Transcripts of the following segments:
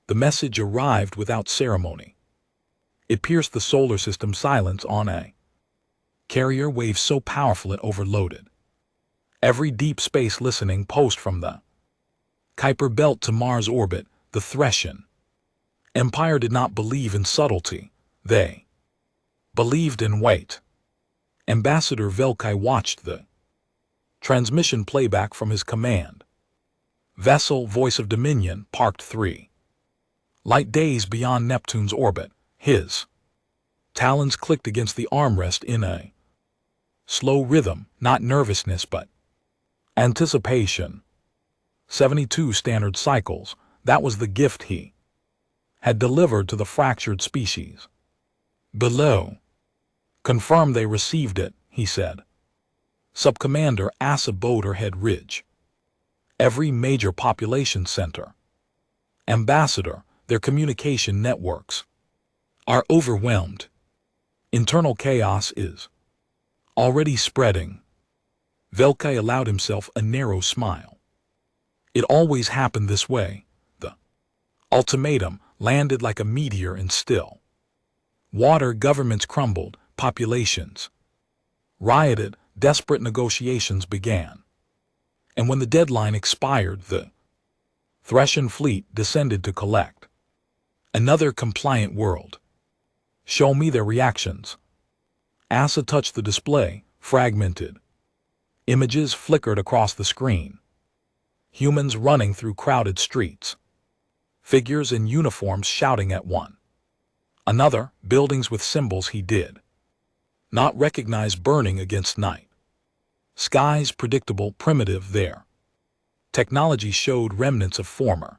The message arrived without ceremony. It pierced the solar system's silence on a carrier wave so powerful it overloaded every deep space listening post from the Kuiper Belt to Mars orbit. The Threscian Empire did not believe in subtlety. They believed in weight. Ambassador Velkai watched the transmission playback from his command vessel, Voice of Dominion, parked 3 light days beyond Neptune's orbit. His talons clicked against the armrest in a slow rhythm, not nervousness but anticipation. 72 standard cycles, that was the gift he had delivered to the fractured species below. Confirm they received it, he said. Subcommander Asa bowed her head. Ridge. Every major population center. Ambassador, their communication networks are overwhelmed. Internal chaos is already spreading. Velkai allowed himself a narrow smile. It always happened this way. The ultimatum landed like a meteor and still water. Governments crumbled, populations rioted, desperate negotiations began. And when the deadline expired, the Threscian fleet descended to collect another compliant world. Show me their reactions. Asa touched the display. Fragmented images flickered across the screen. Humans running through crowded streets. Figures in uniforms shouting at one another. Buildings with symbols he did not recognize burning against night. Skies predictable, primitive. Their technology showed remnants of former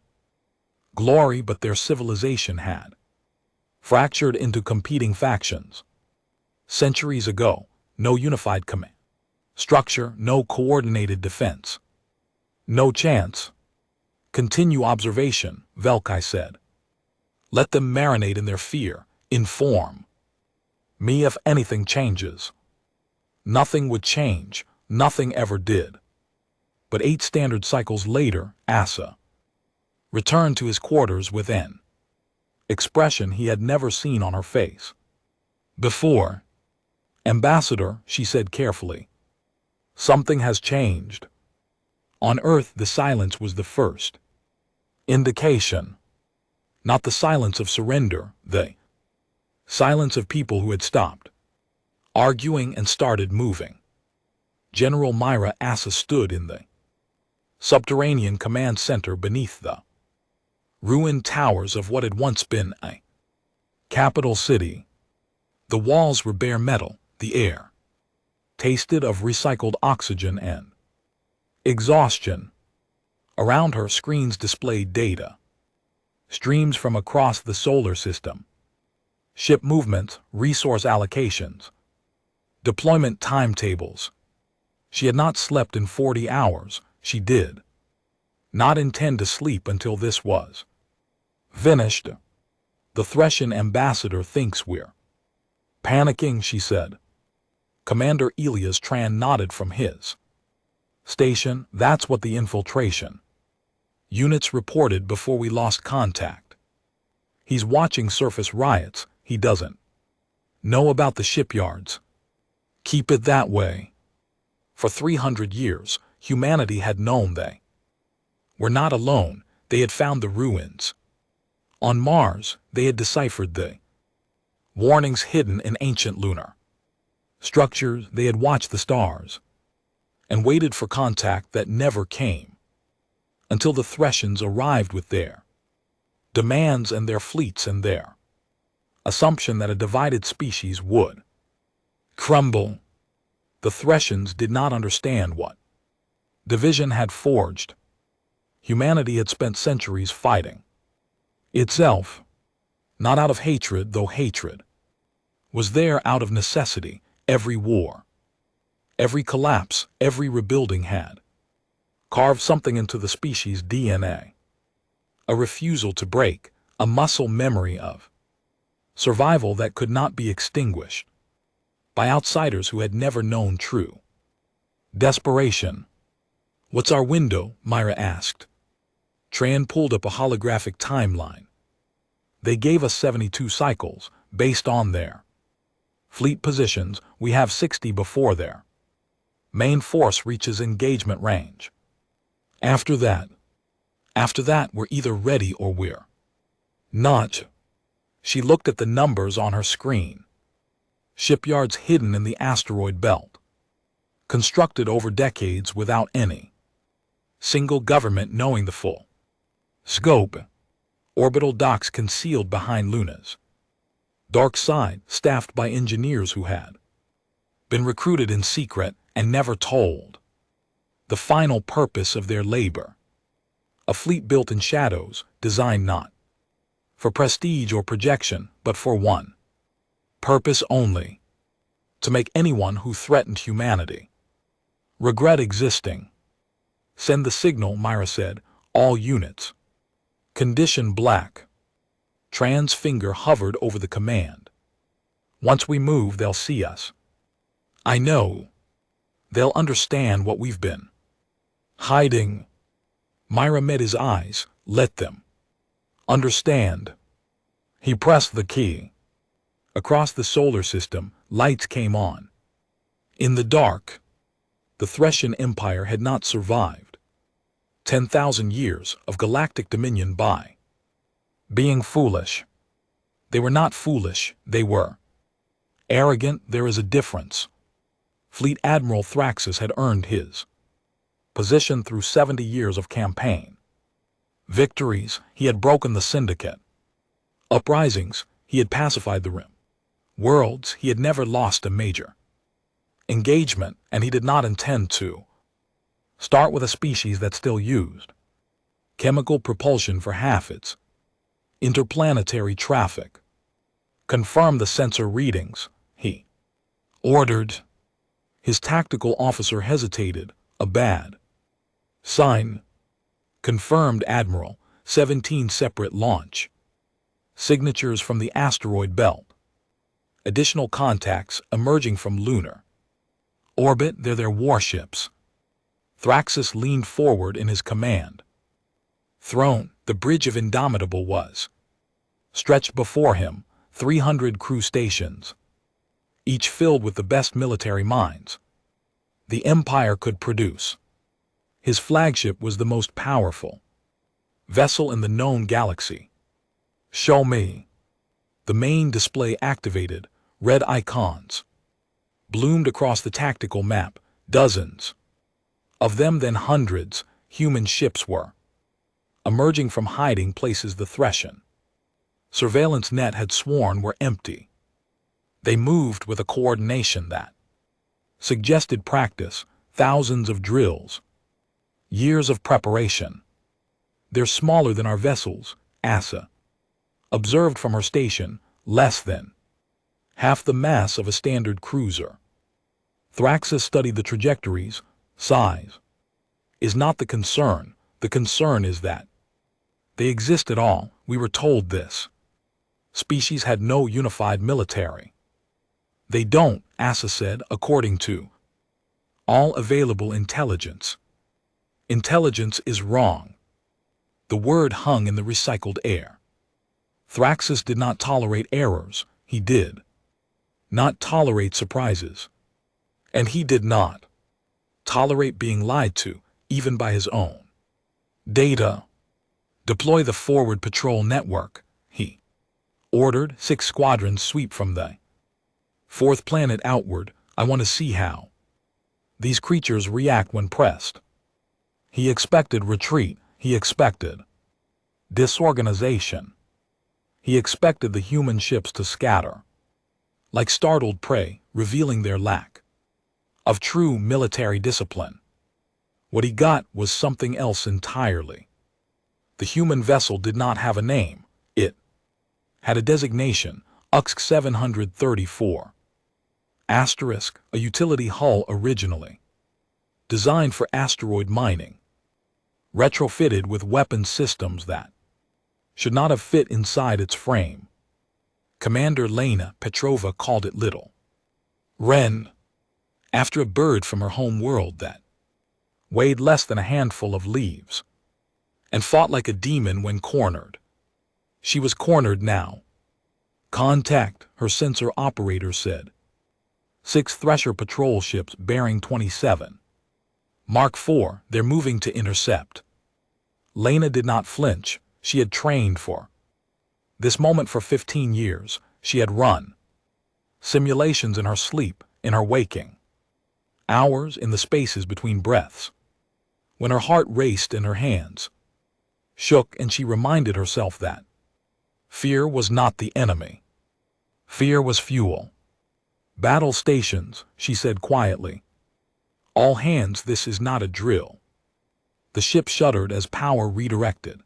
glory, but their civilization had fractured into competing factions. Centuries ago, no unified command structure, no coordinated defense. No chance. Continue observation, Velkai said. Let them marinate in their fear. Inform me if anything changes. Nothing would change. Nothing ever did. But 8 standard cycles later, Asa returned to his quarters with an expression he had never seen on her face before. Ambassador, she said carefully, something has changed. On Earth, the silence was the first indication. Not the silence of surrender, the silence of people who had stopped arguing and started moving. General Myra Asa stood in the subterranean command center beneath the ruined towers of what had once been a capital city. The walls were bare metal, the air tasted of recycled oxygen and exhaustion. Around her, screens displayed data streams from across the solar system. Ship movements, resource allocations, deployment timetables. She had not slept in 40 hours. She did not intend to sleep until this was finished. The Threscian ambassador thinks we're panicking, she said. Commander Elias Tran nodded from his station. That's what the infiltration units reported before we lost contact. He's watching surface riots. He doesn't know about the shipyards. Keep it that way. For 300 years, humanity had known they were not alone. They had found the ruins. On Mars, they had deciphered the warnings hidden in ancient lunar structures. They had watched the stars and waited for contact that never came until the Threscians arrived with their demands and their fleets and their assumption that a divided species would crumble. The Threscians did not understand what division had forged. Humanity had spent centuries fighting itself, not out of hatred, though hatred was there out of necessity. Every war, every collapse, every rebuilding had carved something into the species' DNA. A refusal to break, a muscle memory of survival that could not be extinguished by outsiders who had never known true desperation. What's our window? Myra asked. Tran pulled up a holographic timeline. They gave us 72 cycles, based on their fleet positions. We have 60 before their main force reaches engagement range. After that, we're either ready or we're not. She looked at the numbers on her screen. Shipyards hidden in the asteroid belt, constructed over decades without any single government knowing the full scope. Orbital docks concealed behind Luna's dark side, staffed by engineers who had been recruited in secret and never told the final purpose of their labor. A fleet built in shadows, designed not for prestige or projection, but for one purpose only: to make anyone who threatened humanity regret existing. Send the signal, Myra said. All units. Condition black. Tran's finger hovered over the command. Once we move, they'll see us. I know. They'll understand what we've been hiding. Myra met his eyes. Let them understand. He pressed the key. Across the solar system, lights came on. In the dark, the Threscian Empire had not survived 10,000 years of galactic dominion by being foolish. They were not foolish, they were arrogant. There is a difference. Fleet Admiral Thraxus had earned his position through 70 years of campaign victories. He had broken the syndicate uprisings. He had pacified the rim worlds. He had never lost a major engagement, and he did not intend to start with a species that still used chemical propulsion for half its interplanetary traffic. Confirm the sensor readings, he ordered. His tactical officer hesitated. A bad sign. Confirmed, Admiral. 17 separate launch signatures from the asteroid belt. Additional contacts emerging from lunar orbit. They're their warships. Thraxus leaned forward in his command throne. The bridge of Indomitable was stretched before him. 300 crew stations, each filled with the best military minds the Empire could produce. His flagship was the most powerful vessel in the known galaxy. Show me. The main display activated. Red icons bloomed across the tactical map. Dozens of them, then hundreds. Human ships were emerging from hiding places the Threscian surveillance net had sworn were empty. They moved with a coordination that suggested practice. Thousands of drills, years of preparation. They're smaller than our vessels, Asa observed from her station. Less than half the mass of a standard cruiser. Thraxus studied the trajectories. Size is not the concern. The concern is that they exist at all. We were told this species had no unified military. They don't, Asa said, according to all available intelligence. Intelligence is wrong. The word hung in the recycled air. Thraxus did not tolerate errors. He did not tolerate surprises. And he did not tolerate being lied to, even by his own data. Deploy the forward patrol network, he ordered. 6 squadrons sweep from the 4th planet outward. I want to see how these creatures react when pressed. He expected retreat. He expected disorganization. He expected the human ships to scatter like startled prey, revealing their lack of true military discipline. What he got was something else entirely. The human vessel did not have a name. It had a designation, UXC 734. Asterisk, a utility hull originally designed for asteroid mining, retrofitted with weapon systems that should not have fit inside its frame. Commander Lena Petrova called it Little Wren, after a bird from her home world that weighed less than a handful of leaves and fought like a demon when cornered. She was cornered now. "Contact," her sensor operator said. 6 Thresher patrol ships bearing 27. Mark IV, they're moving to intercept. Lena did not flinch. She had trained for this moment for 15 years. She had run simulations in her sleep, in her waking hours, in the spaces between breaths. When her heart raced and her hands shook, and she reminded herself that fear was not the enemy. Fear was fuel. "Battle stations," she said quietly. "All hands, this is not a drill." The ship shuddered as power redirected.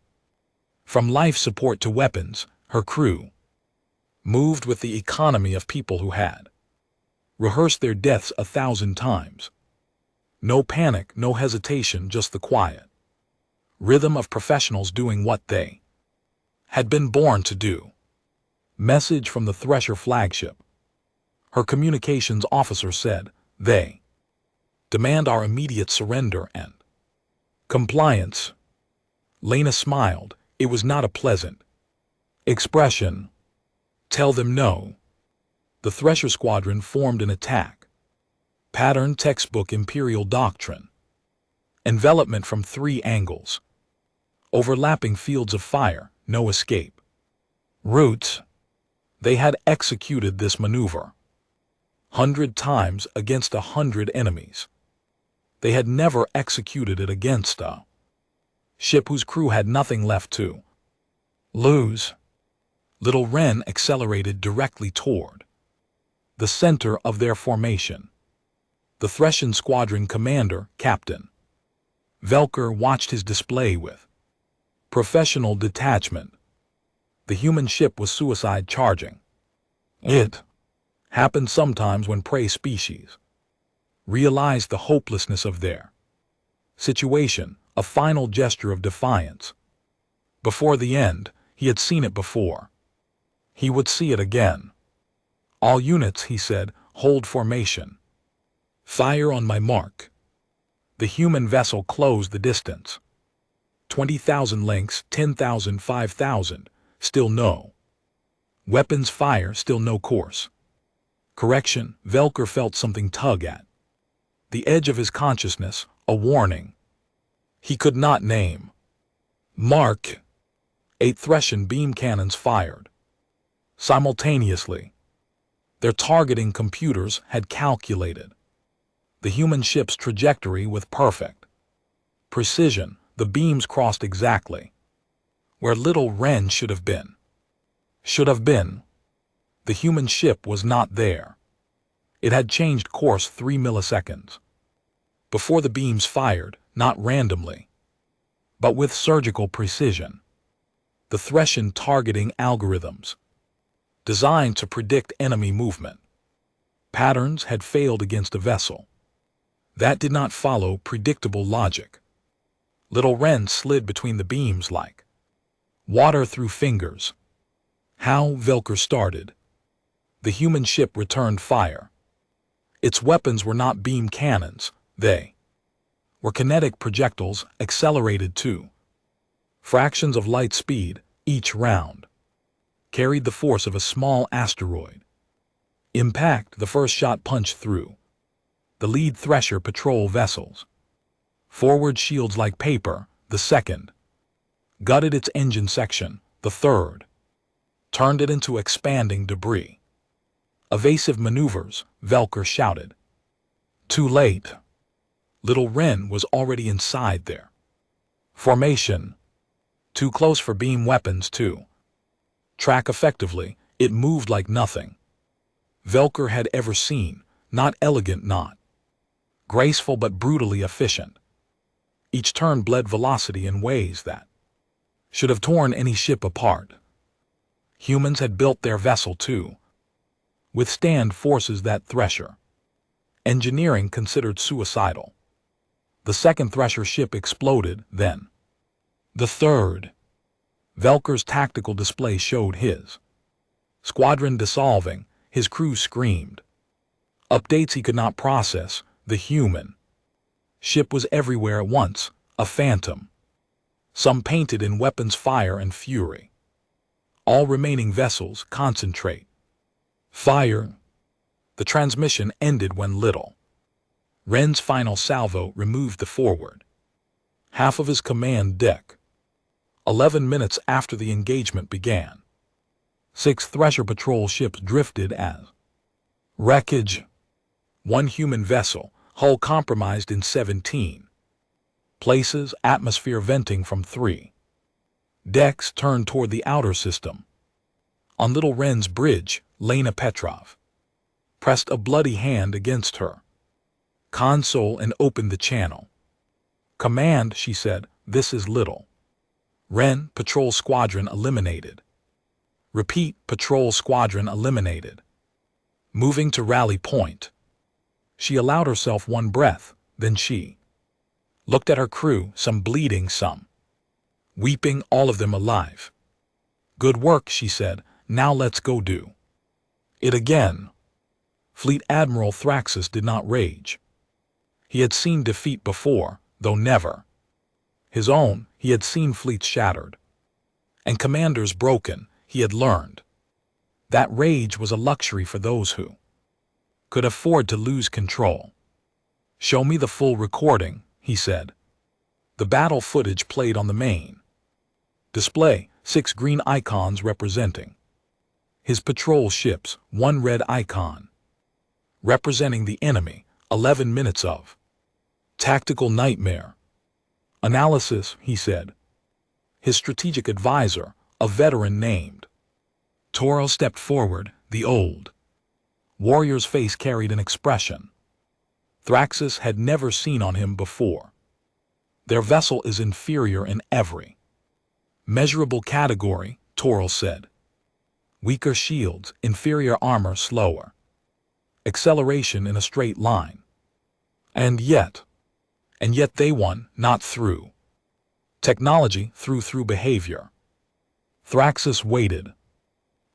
From life support to weapons, her crew moved with the economy of people who had rehearsed their deaths 1,000 times. No panic, no hesitation, just the quiet rhythm of professionals doing what they had been born to do. Message from the Thresher flagship. Her communications officer said, "They demand our immediate surrender and compliance." Lena smiled. It was not a pleasant expression. "Tell them no." The Thresher squadron formed an attack. Pattern textbook Imperial doctrine. Envelopment from 3 angles. Overlapping fields of fire, no escape routes. They had executed this maneuver 100 times against 100 enemies. They had never executed it against a ship whose crew had nothing left to lose. Little Wren accelerated directly toward the center of their formation. The Thresher squadron commander, Captain Velker, watched his display with professional detachment. The human ship was suicide charging. It happened sometimes when prey species realized the hopelessness of their situation, a final gesture of defiance. Before the end, he had seen it before. He would see it again. "All units," he said, "hold formation. Fire on my mark." The human vessel closed the distance. 20,000 lengths, 10,000, 5,000, still no weapons fire, still no course correction. Velker felt something tug at the edge of his consciousness, a warning he could not name. Mark 8 Thresher beam cannons fired simultaneously. Their targeting computers had calculated the human ship's trajectory with perfect precision. The beams crossed exactly where Little Wren should have been. The human ship was not there. It had changed course 3 milliseconds before the beams fired, not randomly, but with surgical precision. The Thresher targeting algorithms, designed to predict enemy movement patterns, had failed against a vessel that did not follow predictable logic. Little Wren slid between the beams like water through fingers. How? Velker started. The human ship returned fire. Its weapons were not beam cannons. They were kinetic projectiles, accelerated to fractions of light speed. Each round carried the force of a small asteroid. Impact. The first shot punched through the lead Thresher patrol vessels forward shields like paper. The second gutted its engine section. The third turned it into expanding debris. "Evasive maneuvers," Velker shouted. Too late. Little Wren was already inside their formation. Too close for beam weapons to track effectively. It moved like nothing Velker had ever seen. Not elegant, not graceful, but brutally efficient. Each turn bled velocity in ways that should have torn any ship apart. Humans had built their vessel to withstand forces that Thresher engineering considered suicidal. The second Thresher ship exploded, then the third. Velker's tactical display showed his squadron dissolving. His crew screamed. Updates he could not process. The human ship was everywhere at once, a phantom. Some painted in weapons fire and fury. All remaining vessels concentrate. Fire. The transmission ended when Little Ren's final salvo removed the forward half of his command deck. 11 minutes after the engagement began, 6 Thresher patrol ships drifted as wreckage. 1 human vessel, hull compromised in 17 places, atmosphere venting from 3 decks turned toward the outer system. On Little Ren's bridge, Lena Petrov pressed a bloody hand against her console and opened the channel. "Command," she said, "this is Little Ren, patrol squadron eliminated. Repeat, patrol squadron eliminated. Moving to rally point." She allowed herself one breath, then she looked at her crew, some bleeding, some weeping, all of them alive. "Good work," she said, "now let's go do it again." Fleet Admiral Thraxus did not rage. He had seen defeat before, though never his own. He had seen fleets shattered and commanders broken. He had learned that rage was a luxury for those who could afford to lose control. "Show me the full recording," he said. The battle footage played on the main display, 6 green icons representing his patrol ships, 1 red icon representing the enemy. 11 minutes of tactical nightmare analysis, he said. His strategic advisor, a veteran named Toro, stepped forward. The old warrior's face carried an expression Thraxus had never seen on him before. "Their vessel is inferior in every measurable category," Toro said. "Weaker shields, inferior armor, slower acceleration in a straight line. And yet they won, not through technology, through behavior." Thraxus waited.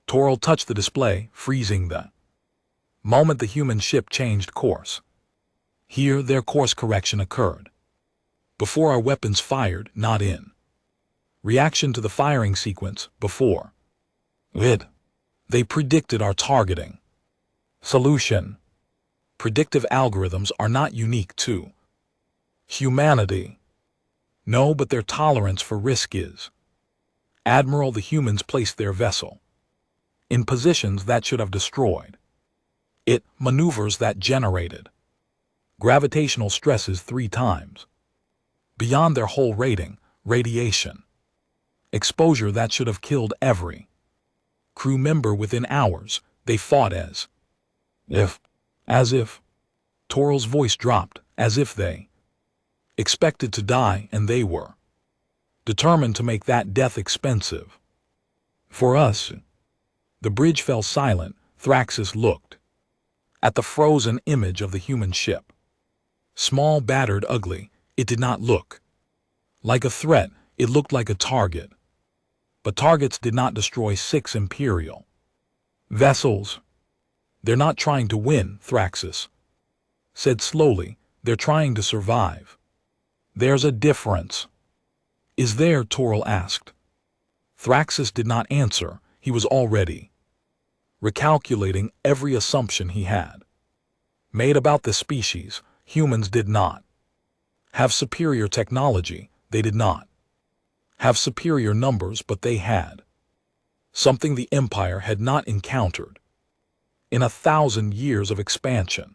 Toro touched the display, freezing the moment the human ship changed course. Here their course correction occurred. Before our weapons fired, not in reaction to the firing sequence, before it. They predicted our targeting solution. Predictive algorithms are not unique to humanity. No, but their tolerance for risk is. Admiral, the humans placed their vessel in positions that should have destroyed it, maneuvers that generated gravitational stresses 3 times beyond their whole rating, radiation exposure that should have killed every crew member within hours. They fought as if Toro's voice dropped, as if they expected to die, and they were determined to make that death expensive for us. The bridge fell silent. Thraxus looked at the frozen image of the human ship. Small, battered, ugly, it did not look like a threat. It looked like a target. But targets did not destroy 6 Imperial vessels. "They're not trying to win," Thraxus said slowly. "They're trying to survive." "There's a difference." "Is there?" Toro asked. Thraxus did not answer. He was already recalculating every assumption he had made about the species. Humans did not have superior technology. They did not have superior numbers, but they had something the Empire had not encountered in 1,000 years of expansion.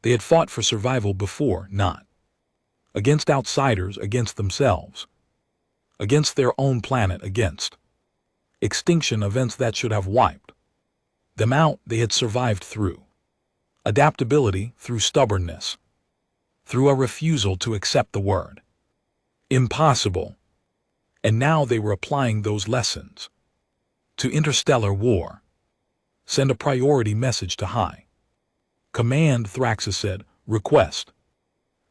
They had fought for survival before, not against outsiders, against themselves, against their own planet, against extinction events that should have wiped them out. They had survived through adaptability, through stubbornness, through a refusal to accept the word impossible. And now they were applying those lessons to interstellar war. "Send a priority message to High Command," Thraxus said. "Request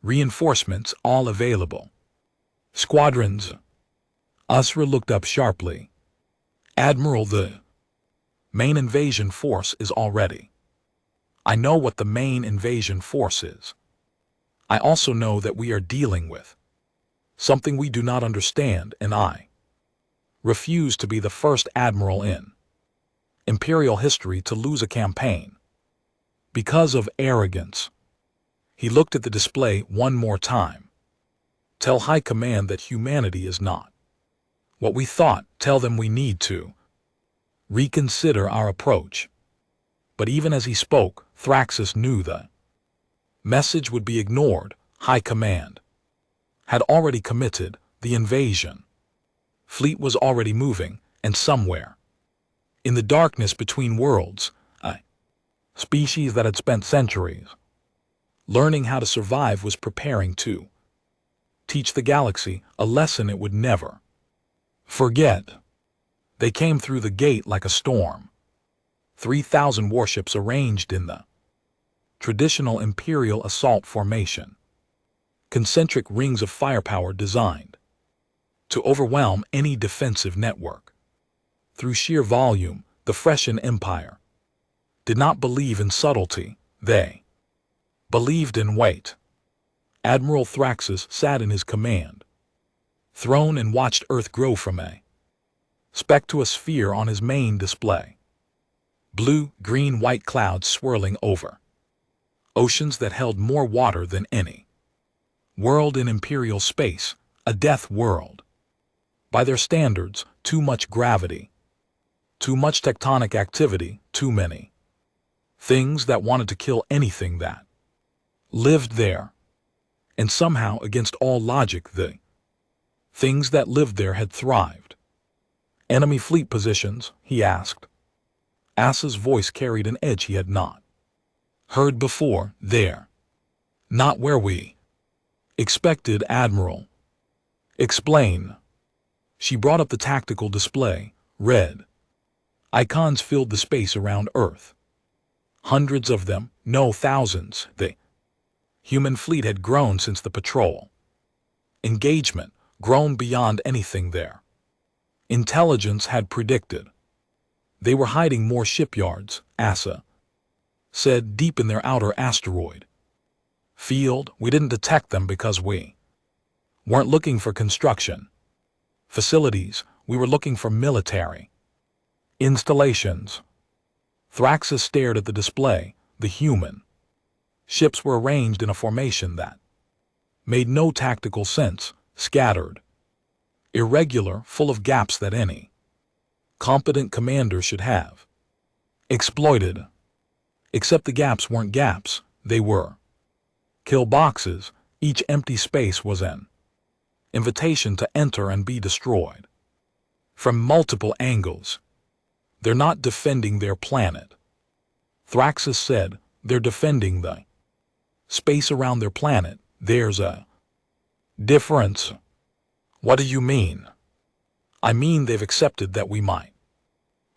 reinforcements, all available squadrons." Usra looked up sharply. "Admiral, the main invasion force is already." "I know what the main invasion force is. I also know that we are dealing with something we do not understand, and I refused to be the first admiral in Imperial history to lose a campaign because of arrogance. He looked at the display one more time. Tell High Command that humanity is not what we thought. Tell them we need to reconsider our approach. But even as he spoke, Thraxus knew the message would be ignored. High Command had already committed the invasion. Fleet was already moving, and somewhere in the darkness between worlds, a species that had spent centuries learning how to survive was preparing to teach the galaxy a lesson it would never forget. They came through the gate like a storm. 3,000 warships arranged in the traditional Imperial assault formation, concentric rings of firepower designed to overwhelm any defensive network. Through sheer volume, the Freshen Empire did not believe in subtlety, they believed in weight. Admiral Thraxus sat in his command throne and watched Earth grow from a speck to a sphere on his main display. Blue, green, white clouds swirling over oceans that held more water than any world in Imperial space, a death world. By their standards, too much gravity, too much tectonic activity, too many things that wanted to kill anything that lived there. And somehow, against all logic, the things that lived there had thrived. Enemy fleet positions, he asked. Asa's voice carried an edge he had not heard before. There. Not where we expected, Admiral. Explain. She brought up the tactical display. Red icons filled the space around Earth. Hundreds of them, no thousands. The human fleet had grown since the patrol engagement, grown beyond anything their intelligence had predicted. They were hiding more shipyards, Asa said, deep in their outer asteroid field. We didn't detect them because we weren't looking for construction facilities. We were looking for military installations. Thraxus stared at the display. The human ships were arranged in a formation that made no tactical sense, scattered, irregular, full of gaps that any competent commander should have exploited. Except the gaps weren't gaps, they were kill boxes. Each empty space was an invitation to enter and be destroyed from multiple angles. They're not defending their planet, Thraxus said. They're defending the space around their planet. There's a difference. What do you mean? I mean they've accepted that we might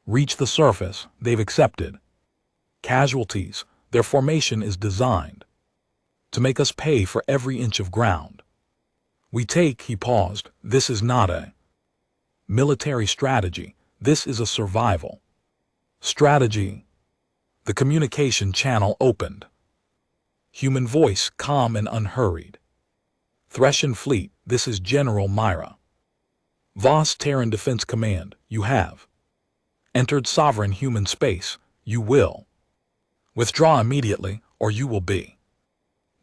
reach the surface. They've accepted casualties. Their formation is designed to make us pay for every inch of ground we take. He paused. This is not a military strategy. This is a survival strategy. The communication channel opened. Human voice, calm and unhurried. Threshen Fleet, this is General Myra Voss, Terran Defense Command. You have entered sovereign human space. You will withdraw immediately, or you will be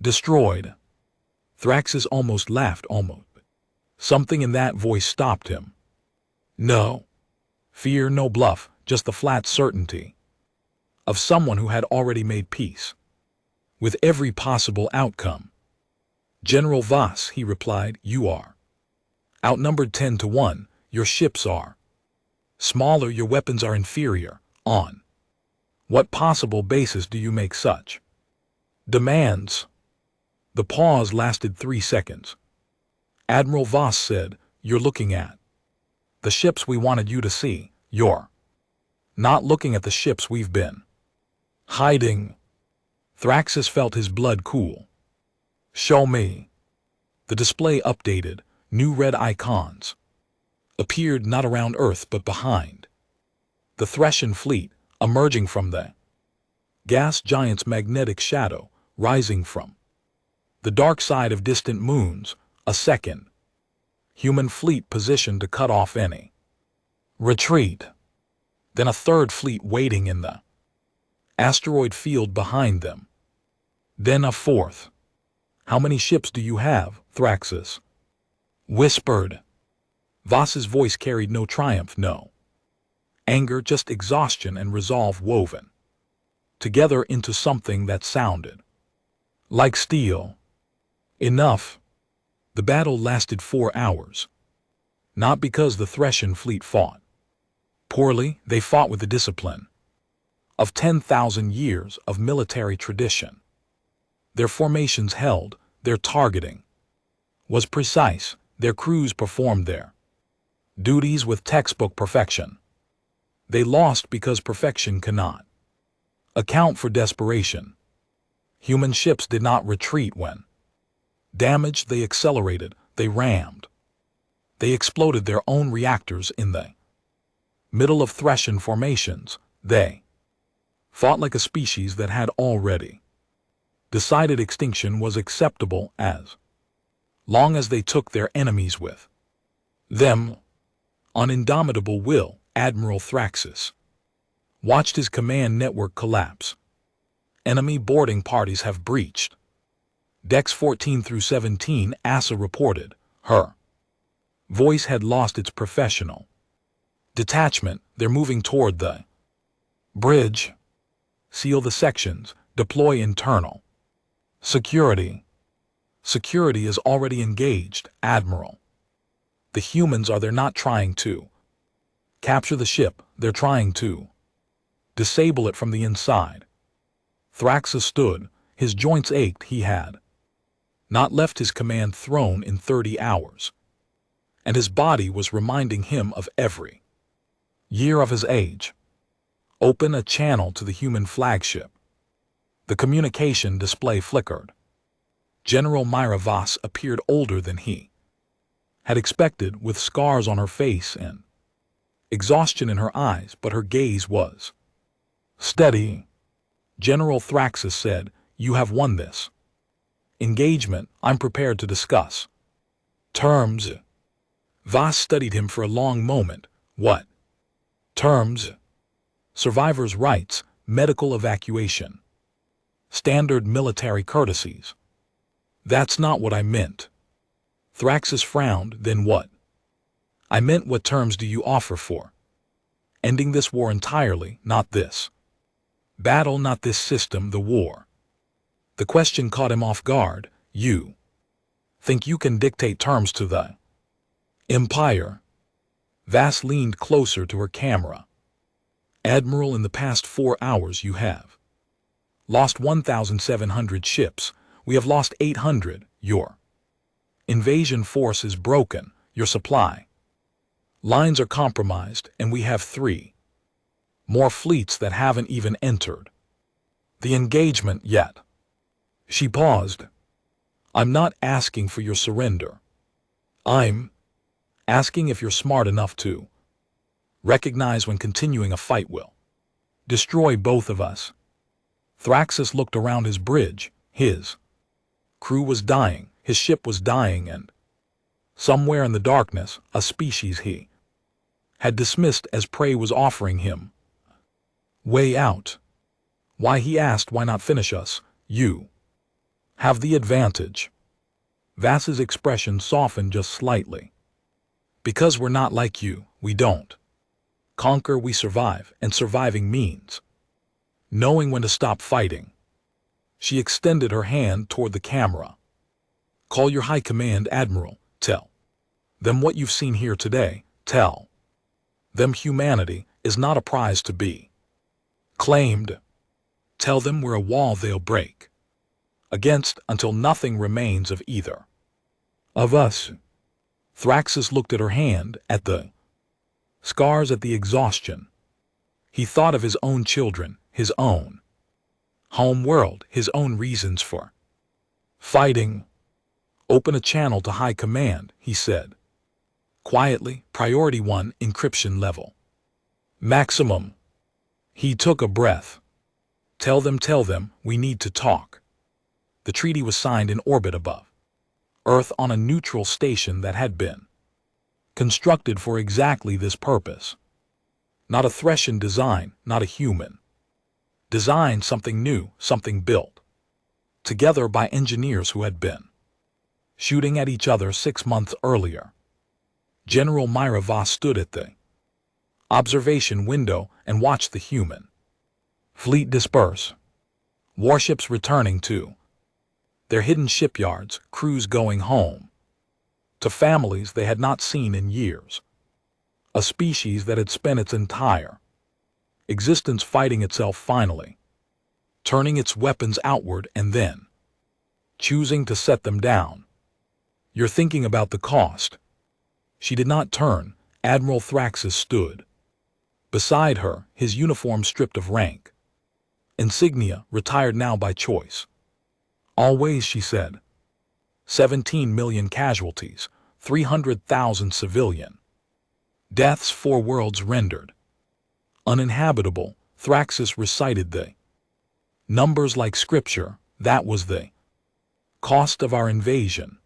destroyed. Thraxus almost laughed, almost. Something in that voice stopped him. No fear, no bluff, just the flat certainty of someone who had already made peace with every possible outcome. General Voss, he replied, you are outnumbered 10-1. Your ships are smaller, your weapons are inferior. On what possible basis do you make such demands? The pause lasted 3 seconds. Admiral Voss said, you're looking at the ships we wanted you to see. You're not looking at the ships we've been hiding. Thraxus felt his blood cool. Show me. The display updated. New red icons appeared not around Earth but behind the Threshen Fleet, emerging from the gas giant's magnetic shadow, rising from the dark side of distant moons. A second human fleet positioned to cut off any Retreat. Then a third fleet waiting in the asteroid field behind them. Then a fourth. How many ships do you have, Thraxus? Whispered. Voss's voice carried no triumph, no anger, just exhaustion and resolve woven together into something that sounded like steel. Enough. The battle lasted 4 hours. Not because the Threshen fleet fought poorly, they fought with the discipline of 10,000 years of military tradition. Their formations held, their targeting was precise, their crews performed their duties with textbook perfection. They lost because perfection cannot account for desperation. Human ships did not retreat when damaged, they accelerated, they rammed. They exploded their own reactors in the middle of Threshen formations. They fought like a species that had already decided extinction was acceptable as long as they took their enemies with them. On indomitable will, Admiral Thraxus watched his command network collapse. Enemy boarding parties have breached decks 14 through 17, Asa reported. Her voice had lost its professional detachment. They're moving toward the bridge. Seal the sections. Deploy internal security. Security is already engaged, Admiral. The humans are there, not trying to capture the ship, they're trying to disable it from the inside. Thraxus stood, his joints ached. He had not left his command throne in 30 hours, and his body was reminding him of every year of his age. Open a channel to the human flagship. The communication display flickered. General Myra Voss appeared older than he had expected, with scars on her face and exhaustion in her eyes, but her gaze was steady. General Thraxus said, "You have won this engagement. I'm prepared to discuss terms." Voss studied him for a long moment. What terms? Survivors' rights, medical evacuation, standard military courtesies. That's not what I meant. Thraxus frowned. Then what? I meant, what terms do you offer for ending this war entirely, not this battle, not this system, the war? The question caught him off guard. You think you can dictate terms to the Empire? Vass leaned closer to her camera. Admiral, in the past 4 hours you have lost 1,700 ships. We have lost 800. Your invasion force is broken. Your supply lines are compromised, and we have 3 more fleets that haven't even entered the engagement yet. She paused. I'm not asking for your surrender. I'm asking if you're smart enough to recognize when continuing a fight will destroy both of us. Thraxus looked around his bridge. His crew was dying, his ship was dying, and somewhere in the darkness, a species he had dismissed as prey was offering him way out. Why, he asked, why not finish us? You have the advantage. Vass's expression softened just slightly. Because we're not like you, we don't conquer, we survive, and surviving means knowing when to stop fighting. She extended her hand toward the camera. Call your high command, Admiral. Tell them what you've seen here today. Tell them humanity is not a prize to be claimed. Tell them we're a wall they'll break against until nothing remains of either of us. Thraxus looked at her hand, at the scars, at the exhaustion. He thought of his own children, his own home world, his own reasons for fighting. Open a channel to high command, he said quietly. Priority 1, encryption level maximum. He took a breath. Tell them, we need to talk. The treaty was signed in orbit above Earth, on a neutral station that had been constructed for exactly this purpose. Not a Threshen design, not a human. Design, something new, something built. Together by engineers who had been shooting at each other 6 months earlier. General Myra Voss stood at the observation window and watched the human fleet disperse. Warships returning to their hidden shipyards, crews going home to families they had not seen in years. A species that had spent its entire existence fighting itself, finally turning its weapons outward and then choosing to set them down. You're thinking about the cost. She did not turn. Admiral Thraxus stood beside her, his uniform stripped of rank insignia, retired now by choice. Always, she said. 17 million casualties, 300,000 civilian deaths, 4 worlds rendered uninhabitable. Thraxus recited the numbers like scripture. That was the cost of our invasion.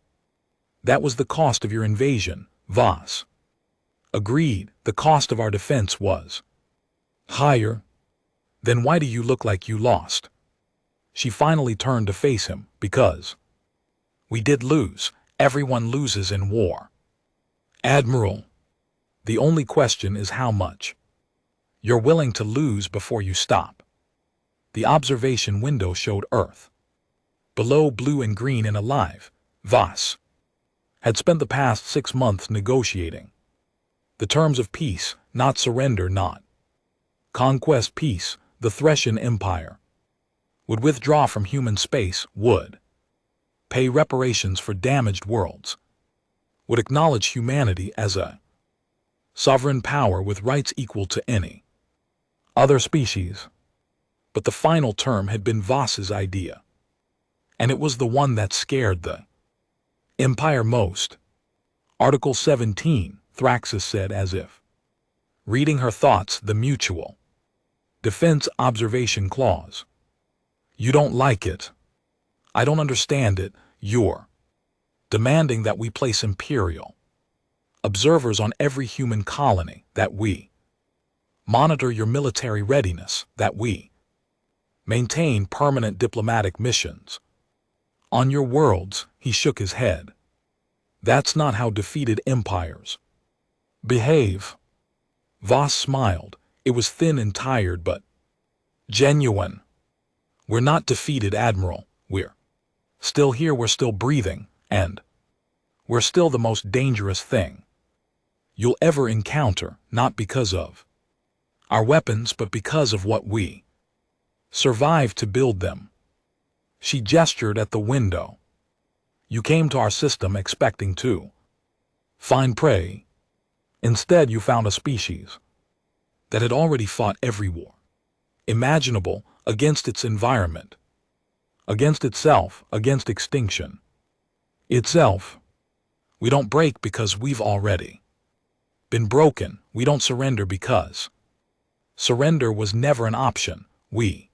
That was the cost of your invasion, Voss. Agreed, the cost of our defense was higher. Then why do you look like you lost? She finally turned to face him. Because we did lose. Everyone loses in war. Admiral, the only question is how much you're willing to lose before you stop. The observation window showed Earth. Below, blue and green and alive. Voss had spent the past 6 months negotiating the terms of peace, not surrender, not conquest. Peace. The Threshen Empire would withdraw from human space, would pay reparations for damaged worlds, would acknowledge humanity as a sovereign power with rights equal to any other species. But the final term had been Voss's idea, and it was the one that scared the Empire most. Article 17, Thraxus said, as if reading her thoughts. The Mutual Defense Observation Clause. You don't like it. I don't understand it. You're demanding that we place Imperial observers on every human colony, that we monitor your military readiness, that we maintain permanent diplomatic missions on your worlds. He shook his head. That's not how defeated empires behave. Voss smiled. It was thin and tired, but genuine. We're not defeated, Admiral. We're still here, we're still breathing, and we're still the most dangerous thing you'll ever encounter, not because of our weapons, but because of what we survived to build them. She gestured at the window. You came to our system expecting to find prey. Instead, you found a species that had already fought every war imaginable, against its environment, against itself, against extinction itself. We don't break because we've already been broken. We don't surrender because surrender was never an option. We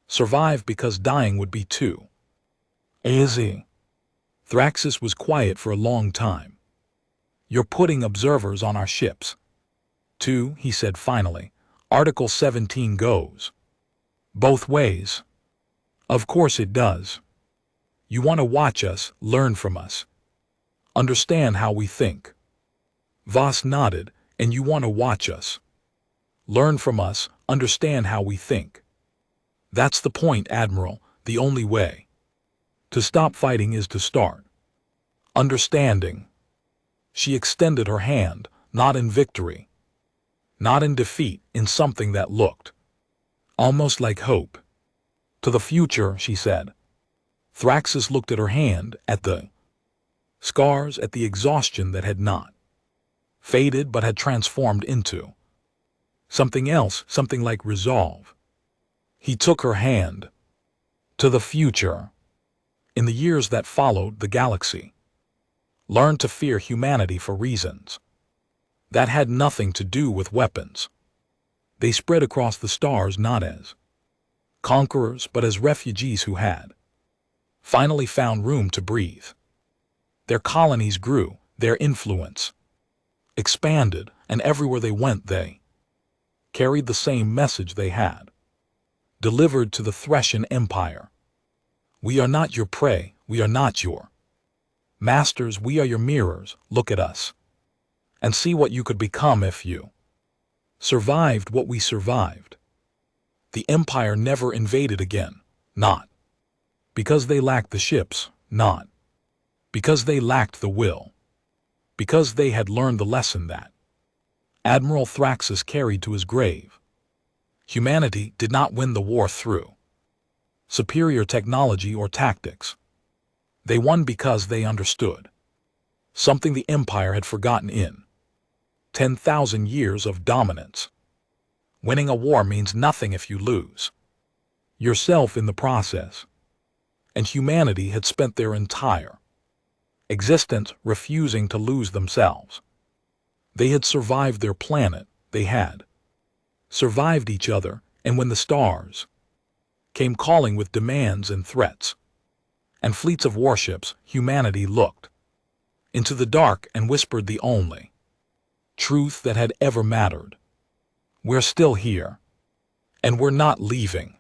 survive because dying would be too easy. Thraxus was quiet for a long time. You're putting observers on our ships. 2, he said finally. Article 17 goes both ways. Of course it does. You want to watch us, learn from us, understand how we think. Voss nodded. And you want to watch us, learn from us, understand how we think. That's the point, Admiral. The only way to stop fighting is to start understanding. She extended her hand, not in victory, not in defeat, in something that looked almost like hope. To the future, she said. Thraxus looked at her hand, at the scars, at the exhaustion that had not faded but had transformed into something else, something like resolve. He took her hand. To the future. In the years that followed, the galaxy learned to fear humanity for reasons that had nothing to do with weapons. They spread across the stars not as conquerors but as refugees who had finally found room to breathe. Their colonies grew, their influence expanded, and everywhere they went they carried the same message they had, delivered to the Thracian Empire. We are not your prey, we are not your masters, we are your mirrors, look at us, and see what you could become if you survived what we survived. The Empire never invaded again, not because they lacked the ships, not because they lacked the will, because they had learned the lesson that Admiral Thraxus carried to his grave. Humanity did not win the war through superior technology or tactics. They won because they understood something the Empire had forgotten in 10,000 years of dominance. Winning a war means nothing if you lose yourself in the process. And humanity had spent their entire existence refusing to lose themselves. They had survived their planet, they had survived each other, and when the stars came calling with demands and threats, and fleets of warships, humanity looked into the dark and whispered the only truth that had ever mattered. We're still here, and we're not leaving.